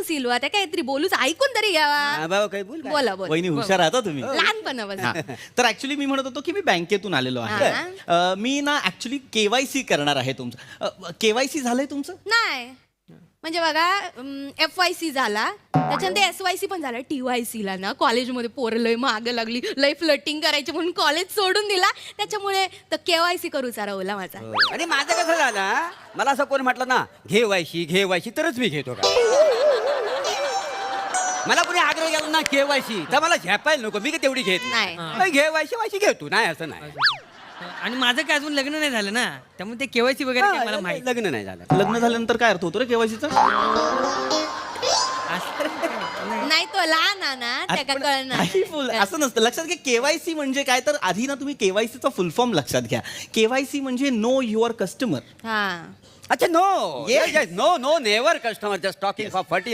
सिलू आता काहीतरी बोलूच ऐकून तरी घ्यावा. बाबा काही बोल काय? बोला बोला वहिनी हुशार आहात हा तुम्ही. लहानपणापासून. तर ऍक्च्युली मी म्हणत होतो की मी बँकेतून आलेलो आहे. मी ना ऍक्च्युली केवायसी करणार आहे तुमचं. केवायसी झालंय तुमचं? नाही म्हणजे बघा FYC झाला त्याच्यानंतर SYC पण झाला. TYC ला ना कॉलेजमध्ये पोरं लय माग लागली लय फ्लटिंग करायची म्हणून कॉलेज सोडून दिला त्याच्यामुळे तर KYC करूचा राहुला माझा. आणि माझं कसं झालं मला असं कोण म्हटलं ना घे वायशी तरच मी घेतो का. मला कोणी आग्रह केला ना केवायसी तर मला झेपायला नको मी का तेवढी घेत नाही. घे वायशी घेतो नाही असं नाही. आणि माझं काय अजून लग्न नाही झालं ना त्यामुळे ते केवायसी वगैरे काय मला माहिती लग्न नाही झालं. लग्न झाल्यानंतर काय अर्थ होतो रे केवायसीचा? नाही तो लहान आहे ना त्या का कळणार. असं नसतं. लक्षात घ्या केवायसी म्हणजे काय तर आधी ना तुम्ही केवायसीचा फुल फॉर्म लक्षात घ्या. केवायसी म्हणजे नो युअर कस्टमर. हा अच्छा no no never customer just talking for fertiliser.